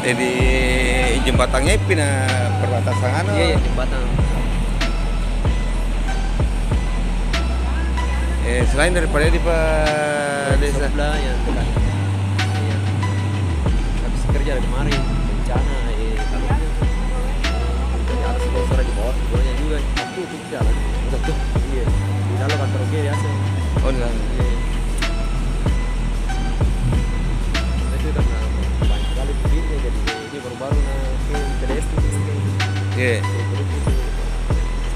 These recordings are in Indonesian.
Di jembatannya pindah perbatasan anu. Iya, ya, jembatan. Selain daripada di desa. Sebelah yang dekat. Iya. Habis kerja dari kemarin, bencana, kalau di atas longsor di bawahnya juga. Aku tuh jalan, udah tuh. Iya. Di dalam kantor oke biasa. Oh, enggak. Iya. Itu karena banyak kali begini, jadi ini baru-baru ke PDS tuh. Iya. Terus itu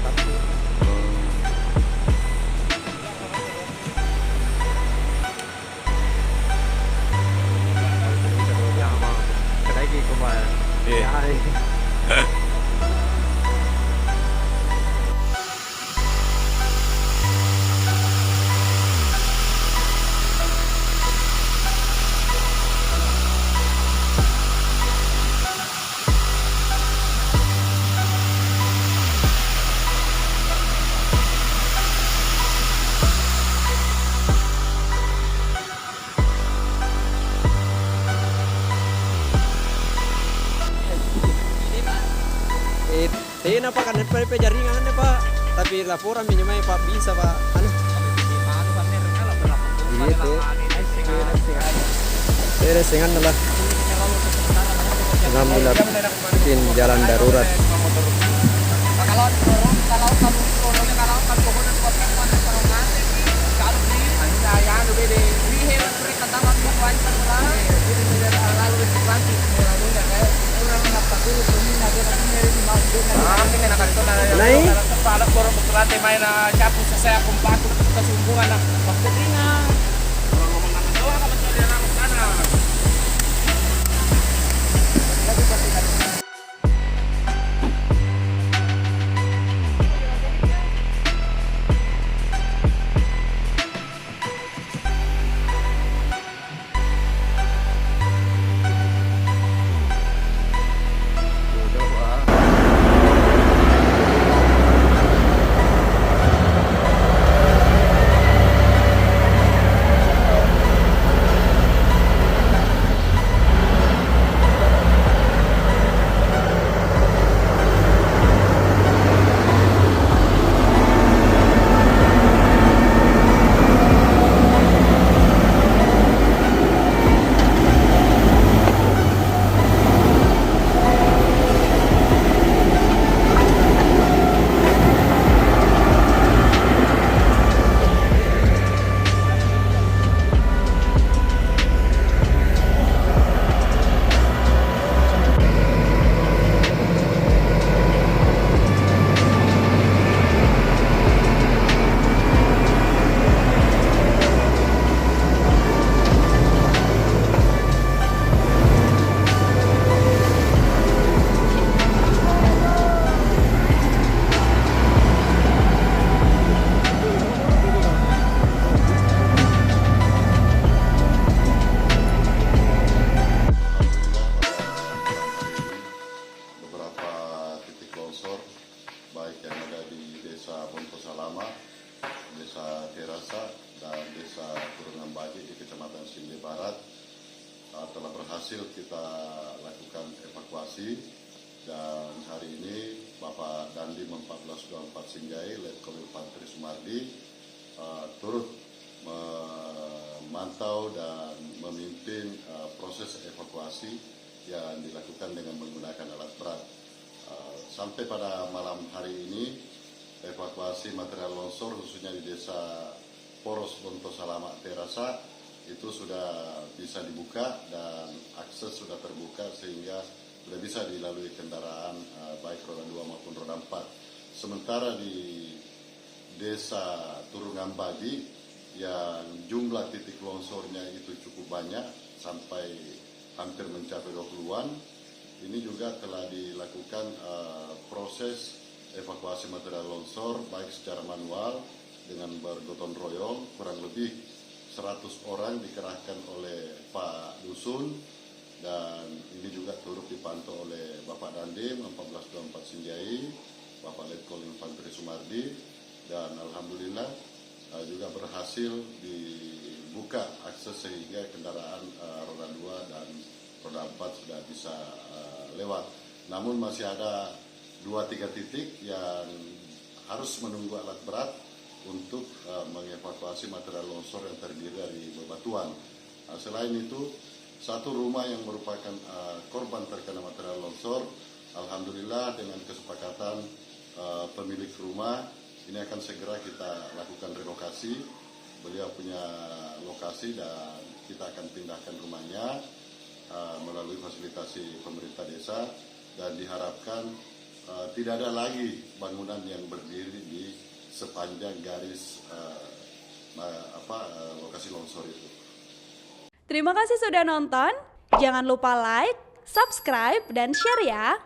status. Iya. Tina pak kan DP jaringan pak, tapi laporan minimnya pak bisa pak. Anu. Gitu. Beres dengan lah. Alhamdulillah bikin jalan darurat. Naik. Para borong berlatih main capu saya kumpaku kesungguhan waktu ringan. Kalau ngomong nama doang apa dia nama sana. Desa Terasa dan Desa Turungambaji di Kecamatan Sinde Barat telah berhasil kita lakukan evakuasi, dan hari ini Bapak Dandim 1424 Sinjai Letkol Infantri Sumardi turut memantau dan memimpin proses evakuasi yang dilakukan dengan menggunakan alat berat. Sampai pada malam hari ini evakuasi material longsor khususnya di desa Poros Bonto Salama Terasa itu sudah bisa dibuka dan akses sudah terbuka sehingga sudah bisa dilalui kendaraan baik roda 2 maupun roda 4. Sementara di desa Turungambaji yang jumlah titik longsornya itu cukup banyak sampai hampir mencapai 20-an, ini juga telah dilakukan proses evakuasi material longsor baik secara manual dengan bergotong royong, kurang lebih 100 orang dikerahkan oleh Pak Dusun, dan ini juga turut dipantau oleh Bapak Dandim 1424 Sinjai, Bapak Letkol Infantri Sumardi, dan alhamdulillah juga berhasil dibuka akses sehingga kendaraan roda 2 dan roda 4 sudah bisa lewat. Namun masih ada 2-3 titik yang harus menunggu alat berat untuk mengevakuasi material longsor yang terdiri dari bebatuan. Selain itu, satu rumah yang merupakan korban terkena material longsor, alhamdulillah dengan kesepakatan pemilik rumah, ini akan segera kita lakukan relokasi. Beliau punya lokasi dan kita akan pindahkan rumahnya melalui fasilitasi pemerintah desa, dan diharapkan tidak ada lagi bangunan yang berdiri di sepanjang garis lokasi longsor itu. Terima kasih sudah nonton. Jangan lupa like, subscribe, dan share ya.